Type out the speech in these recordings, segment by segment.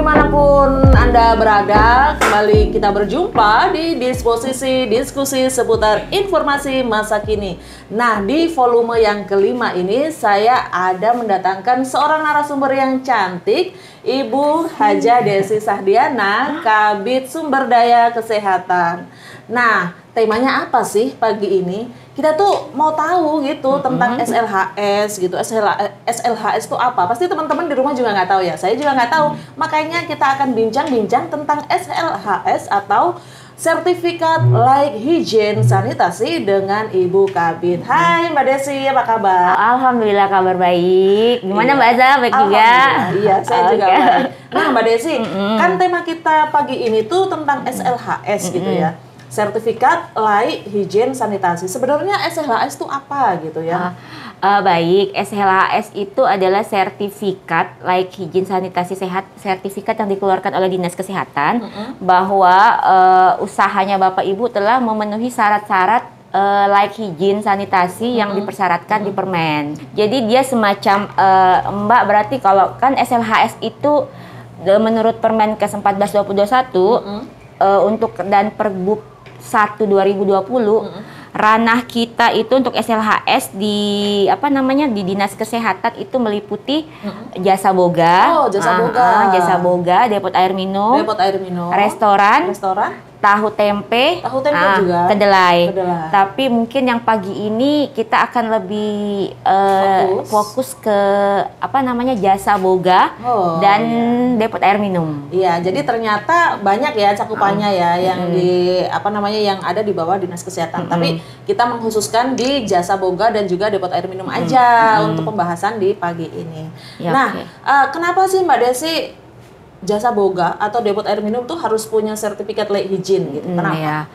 dimanapun Anda berada, kembali kita berjumpa di diskusi seputar informasi masa kini. Nah, di volume yang kelima ini saya ada mendatangkan seorang narasumber yang cantik, Ibu Haja Desi Sahdiana, Kabid Sumber Daya Kesehatan. Nah, temanya apa sih pagi ini? Kita tuh mau tahu gitu tentang SLHS gitu. SLHS itu apa? Pasti teman-teman di rumah juga nggak tahu ya. Saya juga nggak tahu. Makanya kita akan bincang-bincang tentang SLHS atau Sertifikat Layak Higien Sanitasi dengan Ibu Kabid. Hai Mbak Desi, apa kabar? Alhamdulillah kabar baik. Gimana Mbak Azza? Baik juga? Iya, saya juga baik. Nah Mbak Desi, kan tema kita pagi ini tuh tentang SLHS gitu ya. Sertifikat Layak Higien Sanitasi. Sebenarnya SLHS itu apa gitu ya? Baik, SLHS itu adalah sertifikat layak higien sanitasi sehat, sertifikat yang dikeluarkan oleh Dinas Kesehatan bahwa usahanya Bapak Ibu telah memenuhi syarat-syarat layak higien sanitasi yang dipersyaratkan di Permen. Jadi dia semacam Mbak, berarti kalau kan SLHS itu menurut Permenkes 14 2021 untuk dan Perbup 1 2020 ranah kita itu untuk SLHS di di Dinas Kesehatan itu meliputi jasa boga, jasa boga, depot air minum, restoran, tahu tempe juga, kedelai. Tapi mungkin yang pagi ini kita akan lebih fokus ke jasa boga dan depot air minum. Iya, jadi ternyata banyak ya cakupannya ya yang di yang ada di bawah Dinas Kesehatan. Tapi kita mengkhususkan di jasa boga dan juga depot air minum aja untuk pembahasan di pagi ini. Ya, nah, kenapa sih Mbak Desi jasa boga atau depot air minum tuh harus punya sertifikat layak higien gitu? Kenapa? Ya.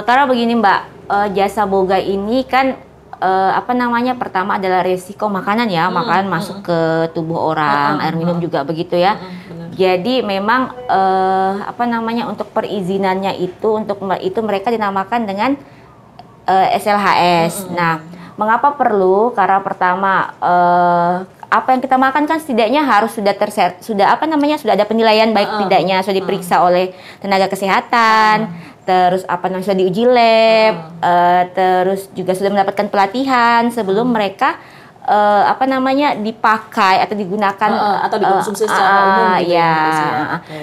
Karena begini Mbak, jasa boga ini kan pertama adalah resiko makanan ya, makanan masuk ke tubuh orang, air minum juga begitu ya. Jadi memang untuk perizinannya itu mereka dinamakan dengan SLHS. Nah, mengapa perlu? Karena pertama apa yang kita makan kan setidaknya harus sudah ada penilaian baik tidaknya, sudah diperiksa oleh tenaga kesehatan, terus sudah diuji lab, terus juga sudah mendapatkan pelatihan sebelum mereka dipakai atau digunakan atau dikonsumsi secara umum gitu ya.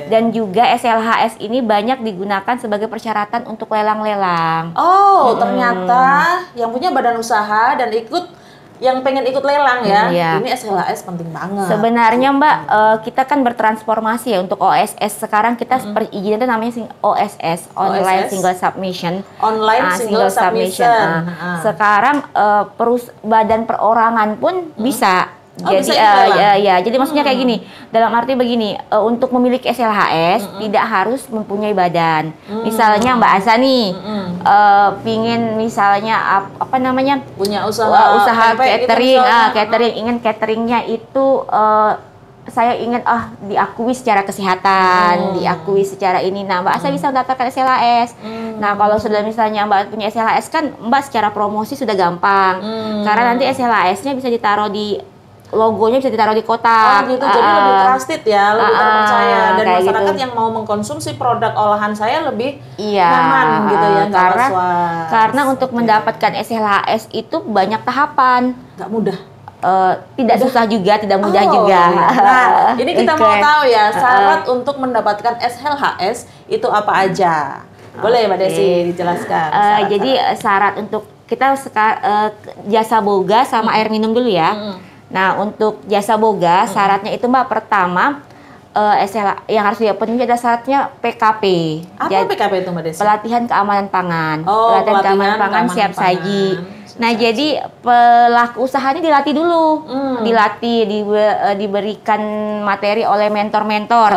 Dan juga SLHS ini banyak digunakan sebagai persyaratan untuk lelang-lelang. Ternyata yang punya badan usaha dan yang pengen ikut lelang ya, ini SLHS penting banget. Sebenarnya Mbak, kita kan bertransformasi ya untuk OSS. Sekarang kita perizinan itu namanya OSS, Online Single Submission. Single Submission. Sekarang badan perorangan pun bisa. Jadi jadi maksudnya kayak gini, dalam arti begini, untuk memiliki SLHS tidak harus mempunyai badan. Misalnya Mbak Asa nih, pingin misalnya punya usaha catering, ingin cateringnya itu saya ingin diakui secara kesehatan, diakui secara ini. Nah, Mbak Asa bisa mendaftarkan SLHS. Nah, kalau sudah misalnya Mbak punya SLHS kan Mbak secara promosi sudah gampang. Karena nanti SLHS-nya bisa ditaruh logonya bisa ditaruh di kotak. Jadi lebih trusted ya, lebih terpercaya, dan masyarakat yang mau mengkonsumsi produk olahan saya lebih nyaman gitu ya, nggak was-was. Karena untuk mendapatkan SLHS itu banyak tahapan, nggak mudah. Tidak susah juga, tidak mudah juga. Nah, ini kita mau tahu ya syarat untuk mendapatkan SLHS itu apa aja? Boleh Mbak Desi dijelaskan? Jadi syarat untuk kita jasa boga sama air minum dulu ya. Nah, untuk jasa boga syaratnya itu Mbak, pertama yang harus dipenuhi adalah syaratnya PKP. Apa PKP itu Mbak Desi? Pelatihan keamanan pangan. Pelatihan keamanan pangan siap saji. Nah, jadi pelaku usahanya dilatih dulu, diberikan materi oleh mentor-mentor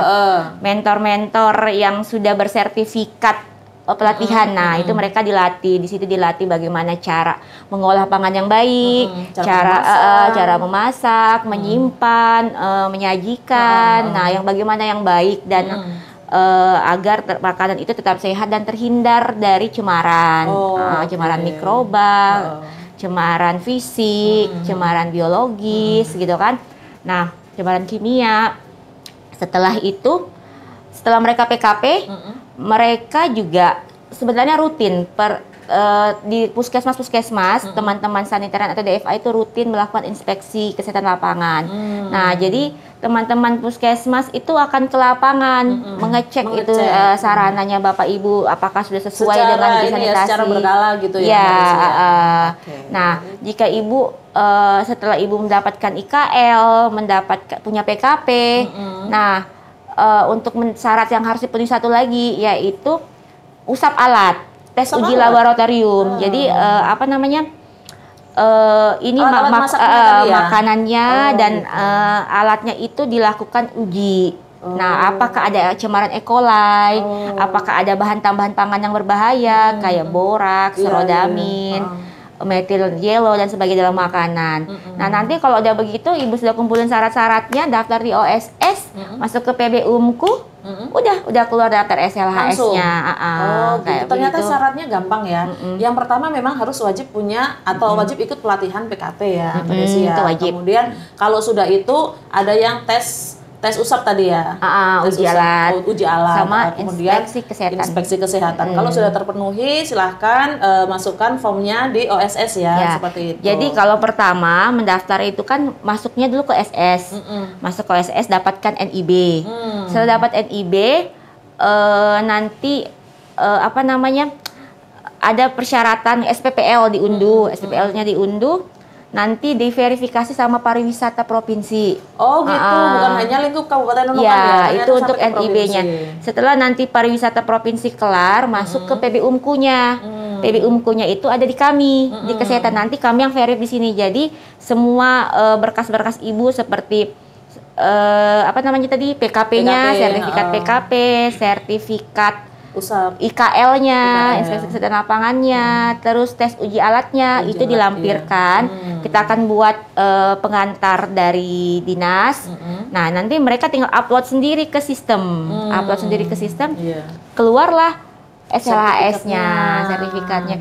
yang sudah bersertifikat pelatihan. Nah, itu mereka dilatih. Di situ dilatih bagaimana cara mengolah pangan yang baik, cara memasak, menyimpan, menyajikan. Nah, yang bagaimana yang baik dan agar makanan itu tetap sehat dan terhindar dari cemaran, cemaran mikroba, cemaran fisik, cemaran biologis, gitu kan. Nah, cemaran kimia. Setelah itu setelah mereka PKP, mereka juga sebenarnya rutin di puskesmas, teman-teman sanitarian atau DFA itu rutin melakukan inspeksi kesehatan lapangan. Nah, jadi teman-teman puskesmas itu akan ke lapangan mengecek itu sarananya Bapak Ibu apakah sudah sesuai dengan sanitasi. Secara berkala gitu ya. Nah, jika Ibu setelah Ibu mendapatkan IKL, punya PKP, nah untuk syarat yang harus dipenuhi satu lagi yaitu usap alat. Tes uji laboratorium. Jadi apa namanya? Ini makanannya dan alatnya itu dilakukan uji. Nah, apakah ada cemaran E. coli? Apakah ada bahan tambahan pangan yang berbahaya kayak boraks, rodamin, metil yellow dan sebagainya dalam makanan. Nah, nanti kalau udah begitu Ibu sudah kumpulin syarat-syaratnya, daftar di OSS, masuk ke PB-UMKU, udah keluar daftar SLHS-nya. Gitu. Ternyata syaratnya gampang ya. Yang pertama memang harus wajib punya atau wajib ikut pelatihan PKP ya, Mbak Desi ya. Kemudian kalau sudah itu ada yang tes usap tadi ya, uji alat, sama kemudian inspeksi kesehatan. Kalau sudah terpenuhi, silahkan masukkan formnya di OSS ya, seperti itu. Jadi kalau pertama mendaftar itu kan masuknya dulu ke SS, masuk ke OSS dapatkan NIB. Setelah dapat NIB, nanti apa namanya ada persyaratan SPPL diunduh, SPPL-nya diunduh. Nanti diverifikasi sama pariwisata provinsi. Oh gitu, bukan hanya lingkup Kabupaten Nunukan ya? Itu untuk NIB-nya. Setelah nanti pariwisata provinsi kelar, masuk ke PB-UMKU-nya. PB-UMKU-nya itu ada di kami, di kesehatan. Nanti kami yang verif di sini. Jadi semua berkas-berkas Ibu seperti apa namanya tadi, PKP-nya, sertifikat PKP, sertifikat IKL-nya, inspeksi kesehatan lapangannya, terus tes uji alatnya itu dilampirkan. Kita akan buat pengantar dari dinas. Nah, nanti mereka tinggal upload sendiri ke sistem, keluarlah SLHS-nya, sertifikatnya.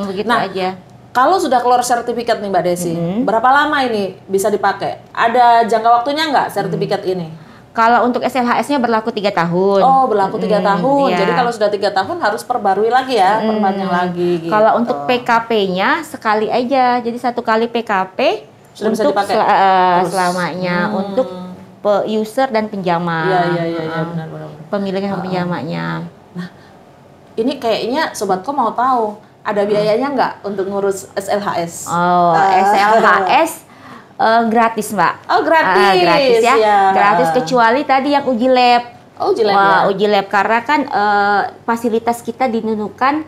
Begitu aja. Kalau sudah keluar sertifikat nih Mbak Desi, berapa lama ini bisa dipakai? Ada jangka waktunya nggak sertifikat ini? Kalau untuk SLHS-nya berlaku 3 tahun. Oh, berlaku 3 tahun. Jadi kalau sudah 3 tahun harus perbarui lagi ya, perpanjang lagi. Gitu. Kalau untuk PKP-nya sekali aja. Jadi 1 kali PKP sudah untuk bisa dipakai selamanya untuk user dan penjama. Iya, benar. Pemilik dan penjamanya. Nah, ini kayaknya sobatku mau tahu ada biayanya nggak untuk ngurus SLHS? Oh, SLHS gratis Mbak. Oh gratis, gratis ya. Gratis kecuali tadi yang uji lab. Oh uji lab. Uji lab karena kan fasilitas kita di Nunukan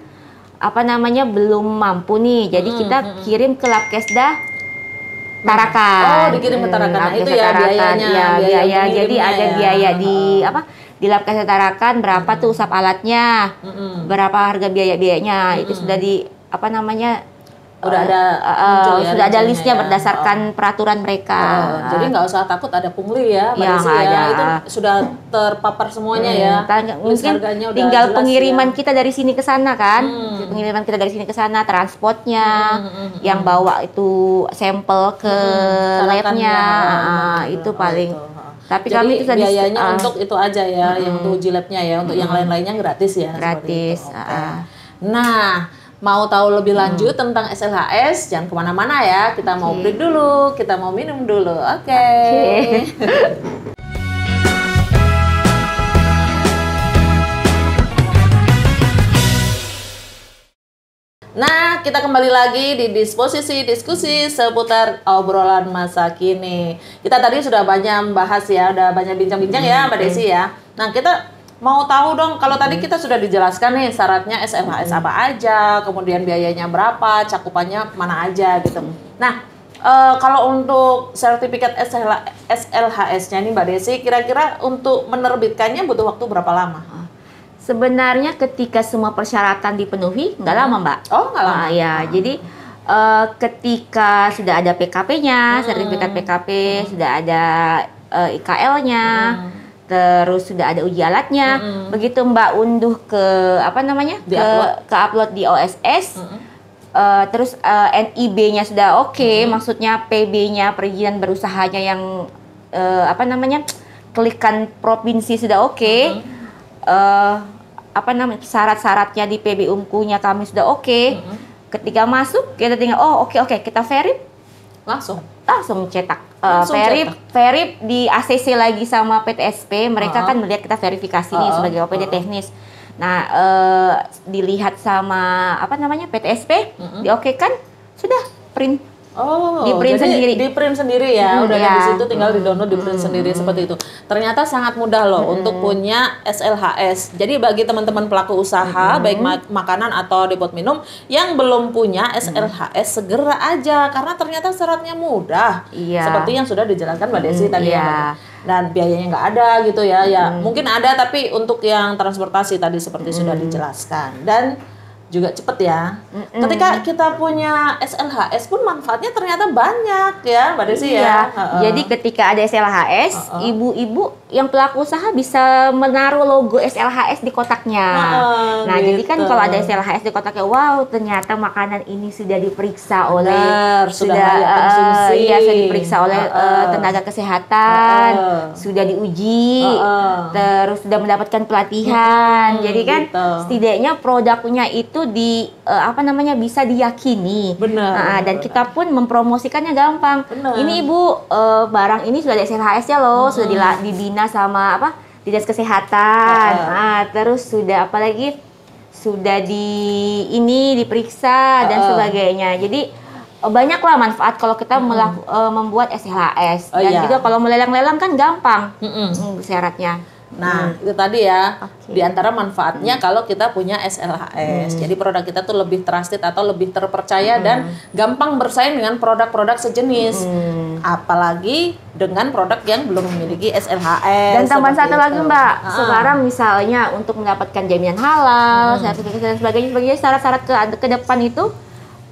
apa namanya belum mampu nih. Jadi kita kirim ke Labkesda Tarakan. Oh dikirim ke Tarakan. Nah, itu ya biayanya. Ya, biaya. Jadi ada biaya di di Labkesda Tarakan berapa tuh usap alatnya, berapa harga biayanya. Itu sudah di apa namanya udah ada sudah ada listnya berdasarkan peraturan mereka. Jadi nggak usah takut ada pungli ya, itu sudah terpapar semuanya ya. Mungkin tinggal pengiriman kita dari sini ke sana kan, pengiriman kita dari sini ke sana, transportnya, yang bawa itu sampel ke labnya, itu paling. Tapi jadi kami itu biayanya untuk itu aja ya, yang untuk uji labnya ya, untuk yang lain-lainnya gratis ya. Gratis. Nah, mau tahu lebih lanjut tentang SLHS, jangan kemana-mana ya. Kita mau break dulu, kita mau minum dulu. Oke. Nah, kita kembali lagi di disposisi diskusi seputar obrolan masa kini. Kita tadi sudah banyak membahas ya, udah banyak bincang-bincang ya Mbak Desi ya. Nah, kita mau tahu dong, kalau tadi kita sudah dijelaskan nih syaratnya SLHS apa aja, kemudian biayanya berapa, cakupannya mana aja gitu. Nah, kalau untuk sertifikat SLHS-nya nih Mbak Desi, kira-kira untuk menerbitkannya butuh waktu berapa lama? Sebenarnya ketika semua persyaratan dipenuhi, nggak lama Mbak. Oh, nggak lama? Ya, jadi ketika sudah ada PKP-nya, sertifikat PKP, sudah ada IKL-nya, terus sudah ada uji alatnya, begitu Mbak unduh ke apa namanya ke upload di OSS, terus NIB-nya sudah oke, maksudnya PB-nya perizinan berusahanya yang apa namanya klikkan provinsi sudah oke, apa namanya syarat-syaratnya di PB-UMKU-nya kami sudah oke. Ketika masuk kita tinggal oke kita verif langsung cetak. Langsung Verif di ACC lagi sama PTSP, mereka kan melihat kita verifikasi nih sebagai OPD teknis. Nah, dilihat sama apa namanya PTSP, diokekan, sudah print. Di print sendiri. Di print sendiri ya, udah ada di situ, tinggal di download, di print sendiri seperti itu. Ternyata sangat mudah loh untuk punya SLHS. Jadi bagi teman-teman pelaku usaha, baik makanan atau depot minum yang belum punya SLHS, segera aja karena ternyata syaratnya mudah. Seperti yang sudah dijelaskan Mbak Desi tadi ya. Dan biayanya nggak ada gitu ya. Mungkin ada tapi untuk yang transportasi tadi seperti sudah dijelaskan. Dan juga cepet ya. Ketika kita punya SLHS pun manfaatnya ternyata banyak ya Mbak Desi ya. Jadi ketika ada SLHS, ibu-ibu yang pelaku usaha bisa menaruh logo SLHS di kotaknya. Nah jadi kan kalau ada SLHS di kotaknya, wow ternyata makanan ini sudah diperiksa oleh sudah diperiksa oleh tenaga kesehatan, sudah diuji, terus sudah mendapatkan pelatihan. Jadi kan setidaknya produknya itu bisa diyakini. Dan kita pun mempromosikannya gampang. Ini ibu barang ini sudah ada SLHS-nya loh, sudah dibina sama dinas kesehatan. Terus sudah apalagi sudah diperiksa dan sebagainya. Jadi banyaklah manfaat kalau kita membuat SLHS. Dan juga kalau melelang-lelang kan gampang syaratnya. Nah, itu tadi ya, di antara manfaatnya kalau kita punya SLHS. Jadi produk kita tuh lebih trusted atau lebih terpercaya dan gampang bersaing dengan produk-produk sejenis. Apalagi dengan produk yang belum memiliki SLHS. Dan tambahan satu lagi Mbak, sekarang misalnya untuk mendapatkan jaminan halal, sertifikasi dan sebagainya, syarat-syarat ke depan itu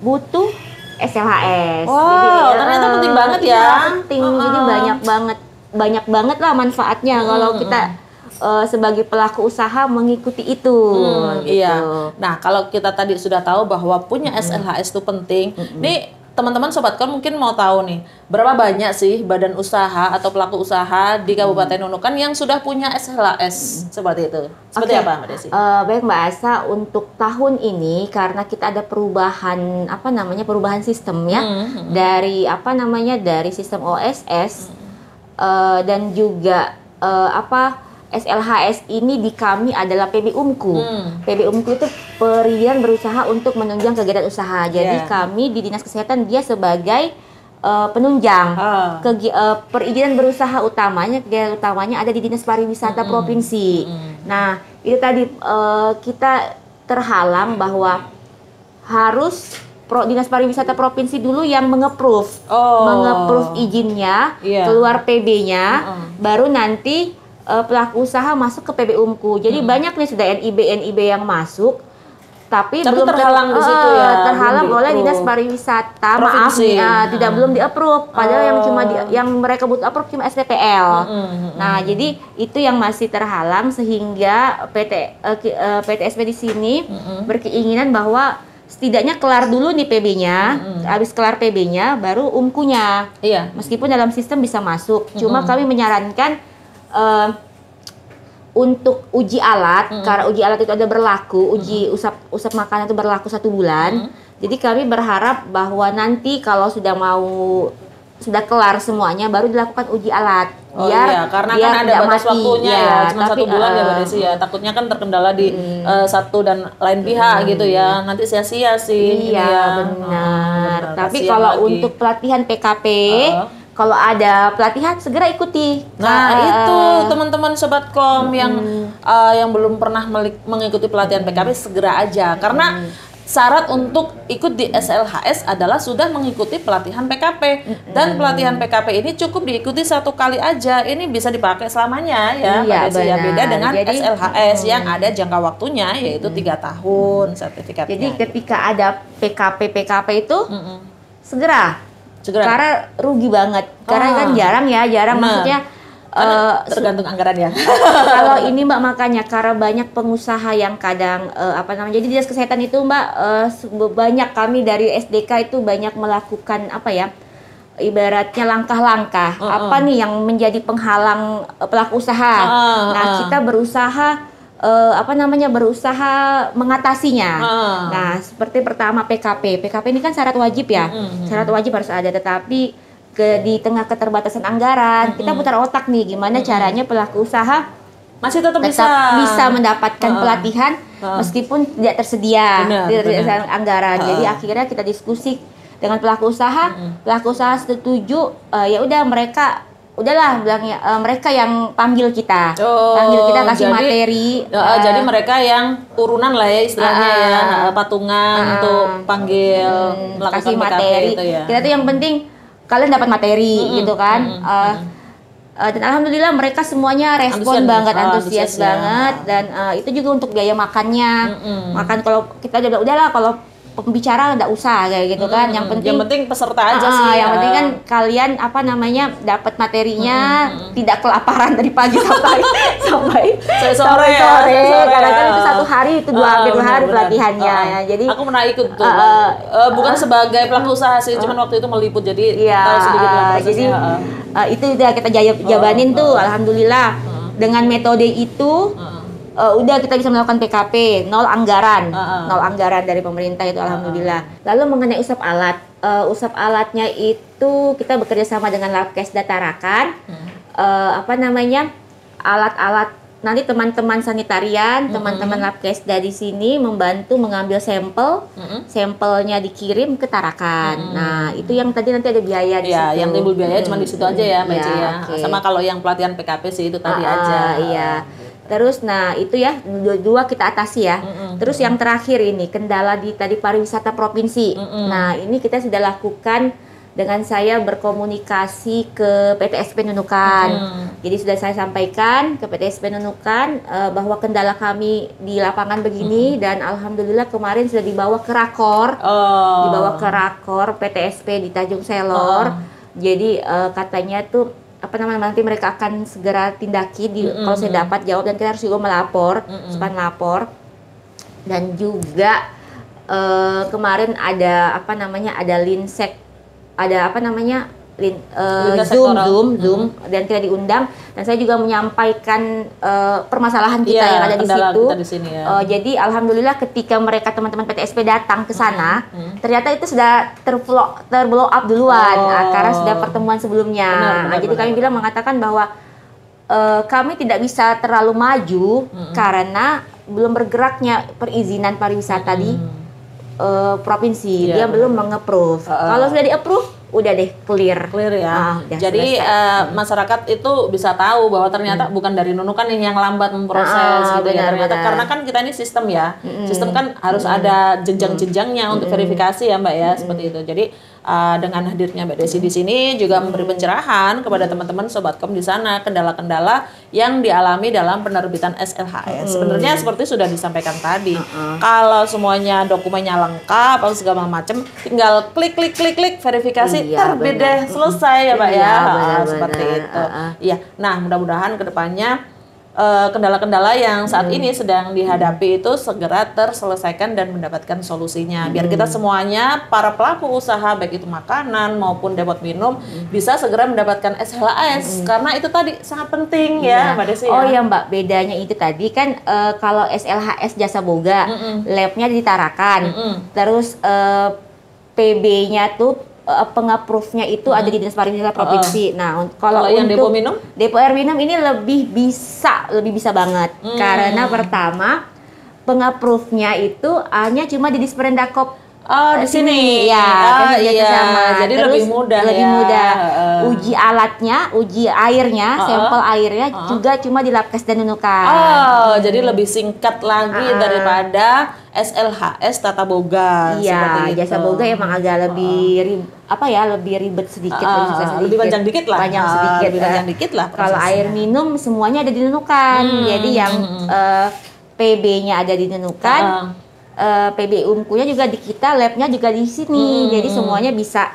butuh SLHS. Wow, jadi, ternyata penting banget ya. Penting, jadi banyak banget lah manfaatnya kalau kita sebagai pelaku usaha mengikuti itu. Gitu. Iya. Nah, kalau kita tadi sudah tahu bahwa punya SLHS itu penting, nih teman-teman Sobat Kon mungkin mau tahu nih, berapa banyak sih badan usaha atau pelaku usaha di Kabupaten Nunukan yang sudah punya SLHS seperti itu? Seperti apa Mbak Desi? Baik Mbak Asa, untuk tahun ini karena kita ada perubahan perubahan sistem ya, dari dari sistem OSS dan juga SLHS ini di kami adalah PB-UMKU. PB-UMKU itu perizinan berusaha untuk menunjang kegiatan usaha. Jadi kami di Dinas Kesehatan dia sebagai penunjang. Perizinan berusaha kegiatan utamanya ada di Dinas Pariwisata Provinsi. Nah, itu tadi kita terhalang bahwa harus Dinas Pariwisata Provinsi dulu yang mengapprove izinnya, keluar PB-nya, baru nanti pelaku usaha masuk ke PB-UMKU. Jadi banyak nih sudah NIB yang masuk, tapi belum terhalang di situ ya. Terhalang oleh Dinas Pariwisata. Tidak belum di-approve. Padahal yang mereka butuh approve cuma SPPL. Nah, jadi itu yang masih terhalang sehingga PTSP di sini berkeinginan bahwa setidaknya kelar dulu nih PB-nya, habis kelar PB-nya baru UMKU-nya. Meskipun dalam sistem bisa masuk, cuma kami menyarankan untuk uji alat, karena uji alat itu ada berlaku, uji usap makanan itu berlaku 1 bulan. Jadi kami berharap bahwa nanti kalau sudah kelar semuanya, baru dilakukan uji alat. Karena kan ada batas waktunya ya, cuma 1 bulan ya Mbak Desi ya. Takutnya kan terkendala di satu dan lain pihak gitu ya. Nanti sia-sia sih. Benar. Tapi kalau untuk pelatihan PKP, kalau ada pelatihan segera ikuti. Nah, itu teman-teman Sobat Kom yang belum pernah mengikuti pelatihan PKP segera aja, karena syarat untuk ikut di SLHS adalah sudah mengikuti pelatihan PKP. Dan pelatihan PKP ini cukup diikuti 1 kali aja. Ini bisa dipakai selamanya ya. Beda dengan SLHS yang ada jangka waktunya yaitu 3 tahun sertifikatnya. Jadi ketika ada PKP itu segera. Karena rugi banget. Karena kan jarang maksudnya tergantung anggaran ya. Kalau ini Mbak, makanya karena banyak pengusaha yang kadang jadi Dinas Kesehatan itu Mbak, banyak kami dari SDK itu banyak melakukan ibaratnya langkah-langkah apa nih yang menjadi penghalang pelaku usaha. Nah, kita berusaha berusaha mengatasinya. Nah, seperti pertama PKP. PKP ini kan syarat wajib ya. Syarat wajib harus ada, tetapi di tengah keterbatasan anggaran, kita putar otak nih gimana caranya pelaku usaha masih tetap bisa mendapatkan pelatihan meskipun tidak tersedia anggaran. Jadi akhirnya kita diskusi dengan pelaku usaha. Pelaku usaha setuju, ya udah udahlah bilangnya mereka yang panggil kita, kasih materi. Jadi mereka yang turunan lah ya istilahnya patungan untuk panggil kasih materi. Itu ya. Kita tuh yang penting kalian dapat materi gitu kan. Dan alhamdulillah mereka semuanya respon antusias banget. Dan itu juga untuk biaya makannya. Makan kalau kita udahlah kalau pembicara nggak usah kayak gitu kan. Yang penting peserta aja sih. Yang penting kan kalian dapat materinya, tidak kelaparan dari pagi sampai sore. Karena kan itu 1 hari itu 2 hari pelatihannya. Ya. Jadi aku pernah ikut tuh. Bukan sebagai pelaku usaha sih, cuman waktu itu meliput jadi tahu sedikit lah prosesnya. Jadi itu udah kita jabanin tuh, alhamdulillah. Dengan metode itu udah kita bisa melakukan PKP, nol anggaran dari pemerintah itu alhamdulillah. Lalu mengenai usap alat, usap alatnya itu kita bekerja sama dengan Labkesda Tarakan. Alat-alat nanti teman-teman sanitarian, teman-teman Labkesda di sini membantu mengambil sampelnya dikirim ke Tarakan. Nah itu yang tadi nanti ada biaya di situ. Yang timbul biaya cuma di situ aja ya Mbak Ci ya. Okay. Sama kalau yang pelatihan PKP sih itu tadi aja. Iya. Terus itu ya dua kita atasi ya. Terus yang terakhir ini kendala di tadi pariwisata provinsi. Nah ini kita sudah lakukan dengan saya berkomunikasi ke PTSP Nunukan. Jadi sudah saya sampaikan ke PTSP Nunukan bahwa kendala kami di lapangan begini dan alhamdulillah kemarin sudah dibawa ke rakor. Dibawa ke rakor PTSP di Tanjung Selor. Jadi katanya tuh nanti mereka akan segera tindaki kalau saya dapat jawab, dan kita harus juga melapor, melapor. Dan juga kemarin ada linsek, Zoom dan kita diundang, dan saya juga menyampaikan permasalahan kita yang ada di situ. Jadi alhamdulillah ketika mereka teman-teman PTSP datang ke sana, ternyata itu sudah terblow up duluan karena sudah pertemuan sebelumnya. Jadi kami mengatakan bahwa kami tidak bisa terlalu maju karena belum bergeraknya perizinan pariwisata di provinsi. Dia belum meng-approve. Kalau sudah di-approve, udah deh clear ya. Jadi masyarakat itu bisa tahu bahwa ternyata bukan dari Nunukan yang lambat memproses gitu ya ternyata. Karena kan kita ini sistem ya. Sistem kan harus ada jenjang-jenjangnya untuk verifikasi ya Mbak ya, seperti itu. Jadi dengan hadirnya Mbak Desi di sini juga memberi pencerahan kepada teman-teman Sobatkom di sana kendala-kendala yang dialami dalam penerbitan SLHS. Sebenarnya seperti sudah disampaikan tadi. Kalau semuanya dokumennya lengkap atau segala macam, tinggal klik verifikasi terbit deh, selesai ya Pak ya. Seperti itu. Iya. Nah, mudah-mudahan kedepannya kendala-kendala yang saat ini sedang dihadapi itu segera terselesaikan dan mendapatkan solusinya. Biar kita semuanya, para pelaku usaha baik itu makanan maupun depot minum bisa segera mendapatkan SLHS karena itu tadi sangat penting ya Mbak Desi. Oh ya Mbak, bedanya itu tadi kan kalau SLHS Jasa Boga, labnya ditarakan, terus PB-nya tuh pengapprove-nya itu ada di Dinas Pariwisata Provinsi. Nah, kalau yang depo minum? Depo air minum ini lebih bisa banget. Karena pertama, pengapprove-nya itu hanya cuma di Disperindak di sini ya, jadi terus lebih mudah uji alatnya, uji airnya, sampel airnya juga cuma di Labkesda Nunukan. Jadi lebih singkat lagi daripada SLHS Tata Boga. Iya, Jasa Boga emang agak lebih lebih ribet sedikit, lebih panjang dikit lah. Lebih panjang dikit lah. Kalau air minum semuanya ada di Nunukan. Jadi yang PB-nya ada di Nunukan. PB UMKU-nya juga di kita, labnya juga di sini, jadi semuanya bisa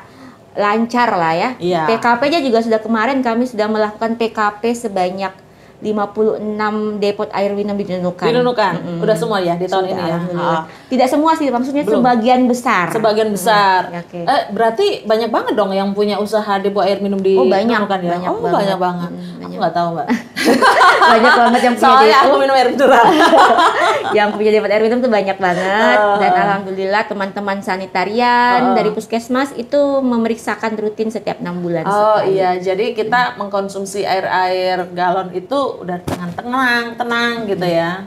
lancar lah ya. PKP-nya juga sudah kemarin kami sudah melakukan PKP sebanyak 56 depot air minum di Nunukan. Di Nunukan, udah semua ya di tahun ini ya? Tidak semua sih, maksudnya Belum. sebagian besar. Sebagian besar. Oke. Berarti banyak banget dong yang punya usaha depot air minum di banyak, Nunukan ya? banyak Banyak banget. Aku nggak tahu Mbak. Banyak banget yang punya Soalnya depot. aku minum air mineral. Yang punya depot air minum tuh banyak banget. Dan alhamdulillah teman-teman sanitarian dari puskesmas itu memeriksakan rutin setiap 6 bulan sekali. Iya, jadi kita mengkonsumsi air galon itu udah tenang gitu ya.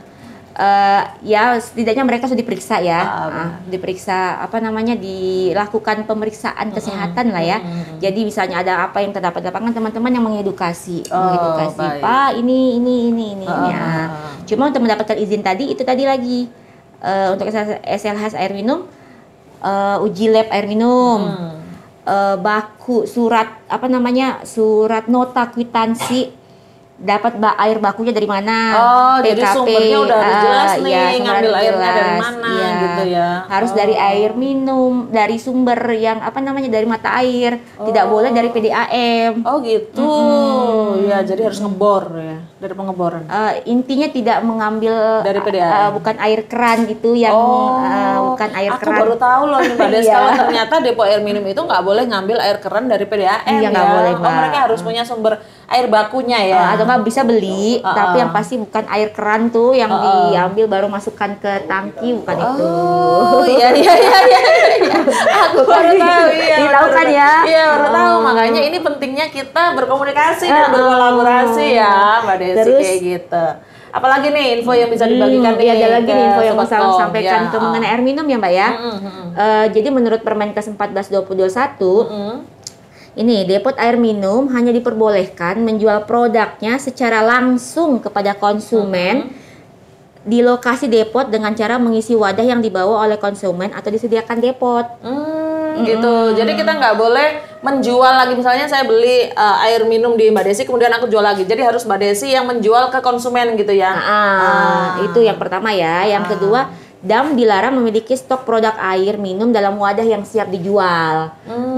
Ya setidaknya mereka sudah diperiksa ya, diperiksa dilakukan pemeriksaan kesehatan lah ya. Jadi misalnya ada apa yang terdapat di lapangan, teman-teman yang mengedukasi, baik. Pak ini. Cuma untuk mendapatkan izin tadi itu tadi lagi untuk SLHS air minum, uji lab air minum, baku surat surat nota kwitansi. Dapat air bakunya dari mana? Jadi sumbernya udah harus jelas nih, ngambil airnya dari mana gitu ya. Harus dari air minum, dari sumber yang dari mata air, tidak boleh dari PDAM. Oh gitu. Ya, jadi harus ngebor ya, dari pengeboran. Intinya tidak mengambil dari PDAM. Bukan air keran gitu yang bukan air keran. Aku baru tahu loh nih Mbak Des, kalau ternyata depo air minum itu nggak boleh ngambil air keran dari PDAM ya. Nggak boleh, Mbak. Mereka harus punya sumber air bakunya ya. Atau nggak bisa beli, tapi yang pasti bukan air keran tuh yang diambil baru masukkan ke tangki, bukan itu. Iya. Aku baru tahu. Iya, tahu kan ya? Iya, baru tahu. Makanya ini pentingnya kita berkomunikasi dan berkolaborasi ya, Mbak Desi. Terus, kayak gitu. Apalagi nih info yang bisa dibagikan nih? Ada lagi nih info yang mau saya sampaikan ya. mengenai air minum ya Mbak ya. Jadi menurut Permenkes 14/2021, ini depot air minum hanya diperbolehkan menjual produknya secara langsung kepada konsumen di lokasi depot dengan cara mengisi wadah yang dibawa oleh konsumen atau disediakan depot. Gitu. Jadi kita nggak boleh menjual lagi, misalnya saya beli air minum di Mbak Desi kemudian aku jual lagi. Jadi harus Mbak Desi yang menjual ke konsumen gitu ya. Itu yang pertama ya. Yang kedua, DAM dilarang memiliki stok produk air minum dalam wadah yang siap dijual.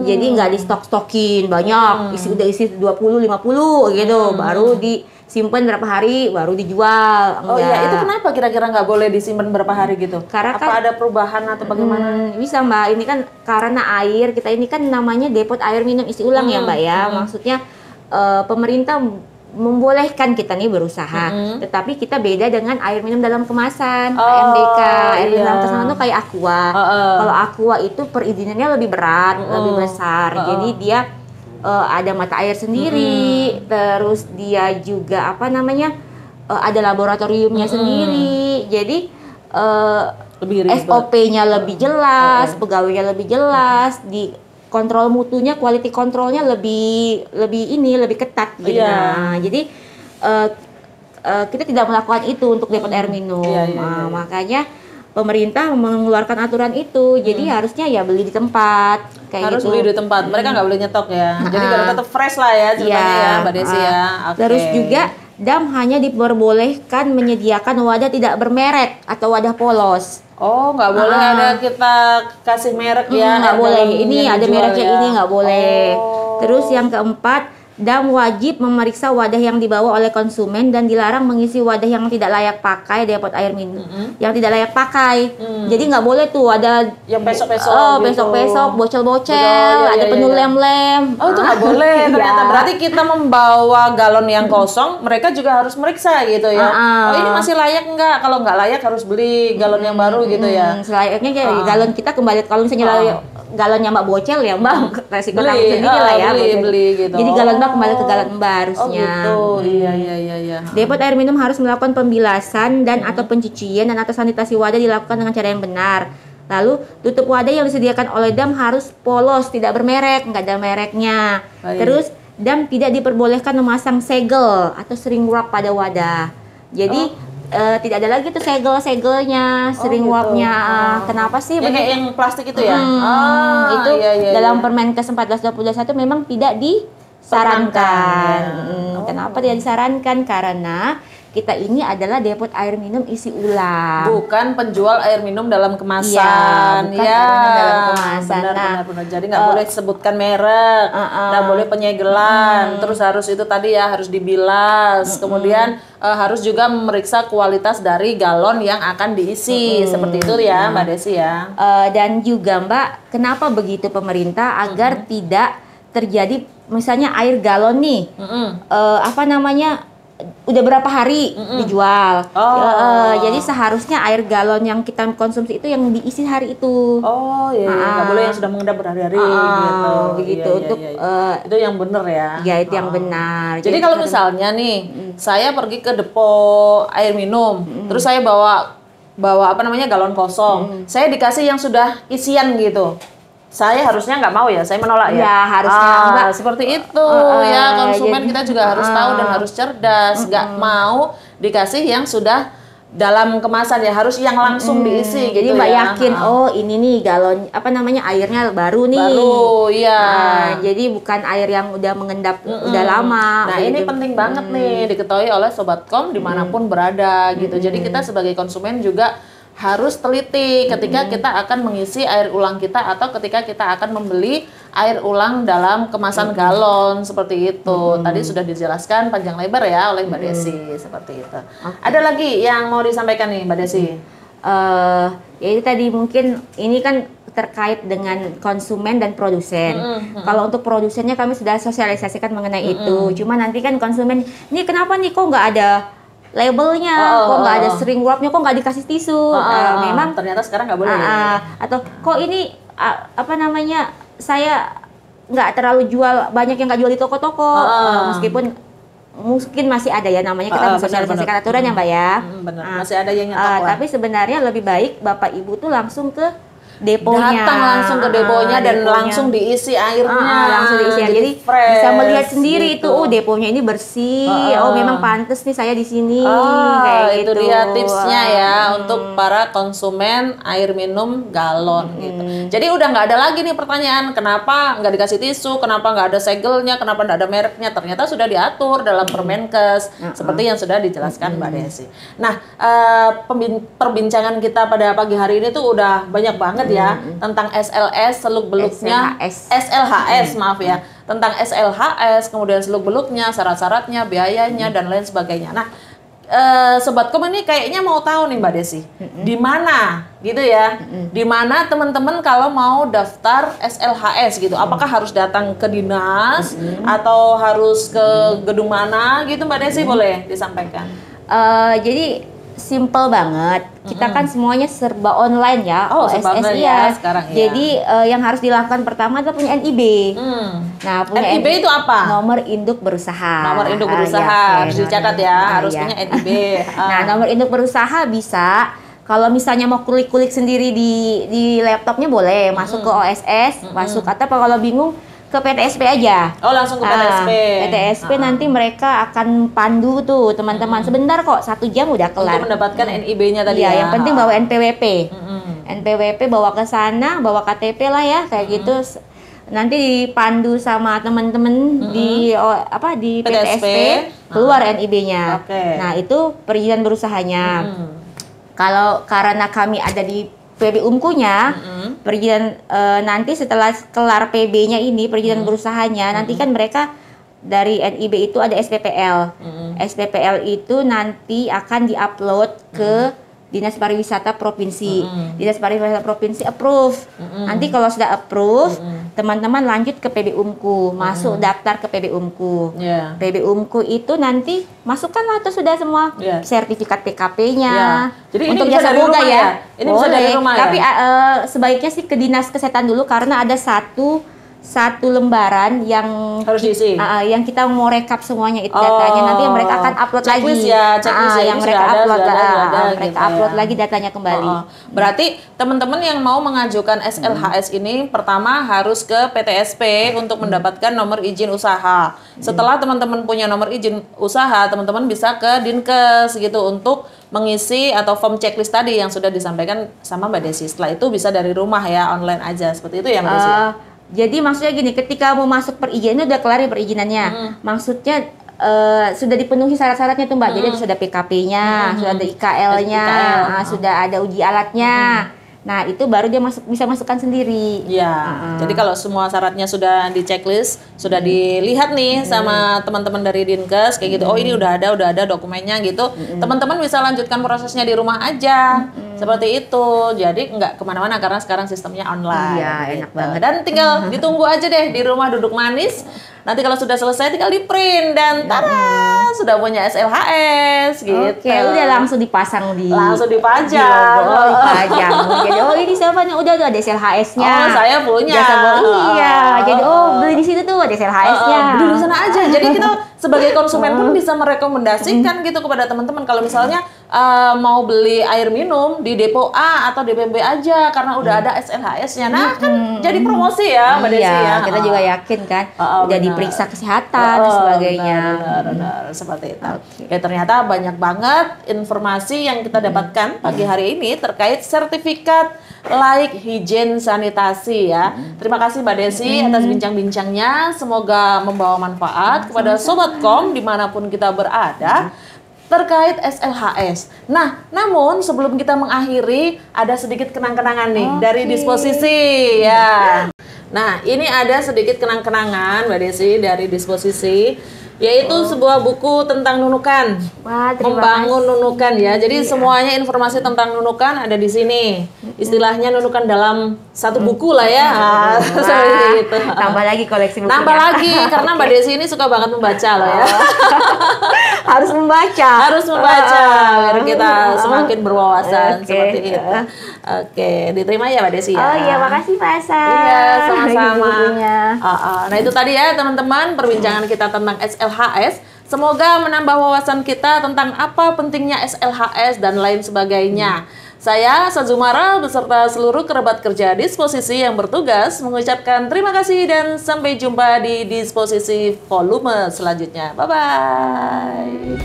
Jadi nggak di stok-stokin banyak, udah isi 20 50 gitu, baru disimpan berapa hari baru dijual. Oh iya, itu kenapa kira-kira nggak boleh disimpan berapa hari gitu? Karena apa ada perubahan atau bagaimana? Bisa Mbak, ini kan karena air kita ini kan namanya depot air minum isi ulang ya Mbak ya. Maksudnya pemerintah membolehkan kita nih berusaha, tetapi kita beda dengan air minum dalam kemasan, AMDK, air minum dalam kemasan itu kayak Aqua. Kalau Aqua itu perizinannya lebih berat, lebih besar, jadi dia ada mata air sendiri, terus dia juga ada laboratoriumnya sendiri, jadi SOP-nya lebih jelas, pegawainya lebih jelas, di kontrol mutunya, quality kontrolnya lebih ketat gitu. Nah, jadi kita tidak melakukan itu untuk depot air minum. Makanya pemerintah mengeluarkan aturan itu. Jadi harusnya ya beli di tempat kayak harus gitu. Beli di tempat. Mereka nggak boleh nyetok ya. Jadi biar tetap fresh lah ya ceritanya ya, Mbak Desi ya. Terus juga DAM hanya diperbolehkan menyediakan wadah tidak bermerek atau wadah polos. Oh, nggak boleh ada kita kasih merek ya? Nggak boleh. Ini ada mereknya ya? Ini nggak boleh. Terus yang keempat, DAM wajib memeriksa wadah yang dibawa oleh konsumen dan dilarang mengisi wadah yang tidak layak pakai depot air minum. Yang tidak layak pakai. Jadi nggak boleh tuh ada yang pesok-pesok, pesok-pesok, bocel-bocel, ada penuh lem-lem. Oh, itu nggak boleh ternyata. Berarti kita membawa galon yang kosong, mereka juga harus meriksa gitu ya. Oh, ini masih layak nggak? Kalau nggak layak harus beli galon yang baru gitu ya. Selayaknya kayak galon kita kembali, kalau misalnya galonnya Mbak bocel ya Mbak, resiko tanggung sendiri lah ya. Beli gitu. Jadi galon Mbak kembali ke galon Mbak harusnya. Oh gitu. Iya. Depot air minum harus melakukan pembilasan dan atau pencucian dan atau sanitasi wadah dilakukan dengan cara yang benar. Lalu tutup wadah yang disediakan oleh DAM harus polos, tidak bermerek, nggak ada mereknya. Terus DAM tidak diperbolehkan memasang segel atau sering wrap pada wadah. Jadi tidak ada lagi tuh segel-segelnya, sering wrapnya. Kenapa sih? Ya, kayak yang plastik itu ya? Itu dalam Permenkes 14/2021 memang tidak disarankan. Kenapa tidak disarankan? Karena kita ini adalah depot air minum isi ulang. Bukan penjual air minum dalam kemasan. Iya, bukan air minum dalam kemasan. Benar. Jadi nggak boleh sebutkan merek, nggak boleh penyegelan. Terus harus itu tadi ya, harus dibilas. Kemudian harus juga memeriksa kualitas dari galon yang akan diisi. Seperti itu ya, Mbak Desi ya. Dan juga Mbak, kenapa begitu pemerintah agar tidak terjadi misalnya air galon nih, apa namanya, udah berapa hari dijual. Jadi seharusnya air galon yang kita konsumsi itu yang diisi hari itu. Oh iya, nggak boleh yang sudah mengendap berhari-hari gitu. Begitu untuk itu yang benar ya. Ya itu yang benar. Jadi kalau misalnya nih, saya pergi ke depo air minum, terus saya bawa apa namanya galon kosong, saya dikasih yang sudah isian gitu. Saya harusnya nggak mau ya, saya menolak ya. Ya harusnya enggak. Seperti itu ya, konsumen kita juga harus tahu dan harus cerdas. Nggak mau dikasih yang sudah dalam kemasan ya, harus yang langsung diisi. Jadi gitu Mbak ya. yakin, oh ini nih galon apa namanya airnya baru nih. Baru, iya. Jadi bukan air yang udah mengendap udah lama. Nah ini penting banget nih diketahui oleh Sobatkom dimanapun berada gitu. Jadi kita sebagai konsumen juga harus teliti ketika kita akan mengisi air ulang kita atau ketika kita akan membeli air ulang dalam kemasan galon seperti itu. Tadi sudah dijelaskan panjang lebar ya oleh Mbak Desi seperti itu. Ada lagi yang mau disampaikan nih Mbak Desi? Ya itu tadi mungkin ini kan terkait dengan konsumen dan produsen. Kalau untuk produsennya kami sudah sosialisasikan mengenai itu. Cuma nanti kan konsumen, ini kenapa nih kok nggak ada labelnya, kok nggak ada shrink wrapnya, kok nggak dikasih tisu. Memang ternyata sekarang nggak boleh. Atau kok ini apa namanya, saya nggak terlalu jual, banyak yang nggak jual di toko-toko, meskipun mungkin masih ada ya namanya, kita mensosialisasikan aturan ya Mbak ya. Benar. Masih ada yang nyetok lah. Tapi sebenarnya lebih baik Bapak Ibu tuh langsung ke deponya, datang langsung ke deponya dan langsung diisi airnya, langsung diisi. Jadi fresh, bisa melihat sendiri gitu. itu, deponya ini bersih. Memang pantas nih saya di sini. Itu Kayak gitu. dia tipsnya ya untuk para konsumen air minum galon gitu. Jadi udah nggak ada lagi nih pertanyaan kenapa nggak dikasih tisu, kenapa nggak ada segelnya, kenapa nggak ada mereknya. Ternyata sudah diatur dalam Permenkes seperti yang sudah dijelaskan Mbak Desi. Nah, perbincangan kita pada pagi hari ini tuh udah banyak banget ya tentang SLS seluk-beluknya, SLHS maaf ya, tentang SLHS, kemudian seluk-beluknya, syarat-syaratnya, biayanya dan lain sebagainya. Nah, Sobatkom ini kayaknya mau tahu nih Mbak Desi, di mana gitu ya, di mana teman-teman kalau mau daftar SLHS gitu, apakah harus datang ke dinas atau harus ke gedung mana gitu Mbak Desi, boleh disampaikan? Jadi simple banget. Kita kan semuanya serba online ya. Serba online ya sekarang ya. Jadi yang harus dilakukan pertama adalah punya NIB. Nah, punya NIB itu apa? Nomor induk berusaha. Nomor induk berusaha harus dicatat ya, harus punya NIB. Nah, nomor induk berusaha bisa, kalau misalnya mau kulik-kulik sendiri di laptopnya boleh, masuk ke OSS, masuk, atau kalau bingung ke PTSP aja. Oh, langsung ke PTSP. PTSP nanti mereka akan pandu tuh teman-teman. Sebentar kok, 1 jam udah kelar. Untuk mendapatkan NIB-nya tadi ya. Yang penting bawa NPWP. NPWP bawa ke sana, bawa KTP lah ya, kayak gitu. Nanti dipandu sama teman-teman di PTSP, keluar NIB-nya. Nah, itu perizinan berusahanya. Kalau karena kami ada di PB Umku-nya, perizinan nanti setelah kelar PB-nya ini, perizinan berusahanya, nanti kan mereka dari NIB itu ada SPPL. SPPL itu nanti akan diupload ke Dinas Pariwisata Provinsi. Dinas Pariwisata Provinsi approve. Nanti kalau sudah approve, teman-teman lanjut ke PB Umku, masuk daftar ke PB Umku. PB Umku itu nanti masukkanlah tuh sudah semua sertifikat PKP-nya. Jadi untuk ini bisa jasa dari boga rumah ya? Ini bisa dari rumah ya? Tapi sebaiknya sih ke Dinas Kesehatan dulu, karena ada satu lembaran yang harus diisi, yang kita mau rekap semuanya itu datanya. Nanti mereka akan upload checklist lagi checklist ya, yang mereka upload mereka upload lagi datanya kembali. Berarti teman-teman yang mau mengajukan SLHS ini pertama harus ke PTSP untuk mendapatkan nomor izin usaha. Setelah teman-teman punya nomor izin usaha, teman-teman bisa ke Dinkes gitu untuk mengisi atau form checklist tadi yang sudah disampaikan sama Mbak Desi. Setelah itu bisa dari rumah ya, online aja. Seperti itu ya Mbak Desi. Jadi maksudnya gini, ketika mau masuk perizinan udah kelar ya perizinannya. Maksudnya sudah dipenuhi syarat-syaratnya tuh Mbak. Jadi sudah PKP-nya, sudah ada IKL-nya, sudah ada uji alatnya. Nah, itu baru dia bisa masukkan sendiri. Ya, jadi kalau semua syaratnya sudah di checklist, sudah dilihat nih sama teman-teman dari Dinkes kayak gitu. Oh, ini udah ada dokumennya gitu. Teman-teman bisa lanjutkan prosesnya di rumah aja. Seperti itu. Jadi nggak kemana-mana karena sekarang sistemnya online. Iya, gitu. enak banget. Dan tinggal ditunggu aja deh di rumah duduk manis. Nanti kalau sudah selesai tinggal di print dan tada, sudah punya SLHS gitu. Oke, udah langsung dipasang langsung dipajang. Dipajang. Jadi ini siapa nih? Udah ada SLHS-nya. Oh, saya punya. Iya. Jadi beli di situ tuh ada SLHS-nya. Beli di sana aja. Jadi kita sebagai konsumen pun bisa merekomendasikan gitu kepada teman-teman kalau misalnya mau beli air minum di depo A atau DPB aja karena udah ada SLHS-nya. Nah, kan jadi promosi ya, Mbak Desi ya. Kita juga yakin kan. Udah diperiksa kesehatan dan sebagainya. Benar, seperti itu. Ya ternyata banyak banget informasi yang kita dapatkan pagi hari ini terkait sertifikat layak higien sanitasi ya. Terima kasih Mbak Desi atas bincang-bincangnya. Semoga membawa manfaat kepada Sobat Kom dimanapun kita berada terkait SLHS. Nah, namun sebelum kita mengakhiri ada sedikit kenang-kenangan nih dari Disposisi ya. Nah, ini ada sedikit kenang-kenangan Mbak Desi dari Disposisi, yaitu sebuah buku tentang nunukan. Wah, Membangun nunukan ya. Jadi semuanya informasi tentang nunukan ada di sini. Istilahnya nunukan dalam satu buku lah ya. Seperti itu. Tambah lagi koleksi bukunya. Nambah lagi karena Mbak Desi ini suka banget membaca loh ya. Harus membaca. Harus membaca biar kita semakin berwawasan seperti itu. Oke, diterima ya Mbak Desi ya. Oh iya, makasih Pak Asa. Iya, sama-sama. Nah, itu tadi ya teman-teman perbincangan kita tentang SLHS. Semoga menambah wawasan kita tentang apa pentingnya SLHS dan lain sebagainya. Saya Sazumara beserta seluruh kerabat kerja Disposisi yang bertugas mengucapkan terima kasih dan sampai jumpa di Disposisi volume selanjutnya. Bye-bye.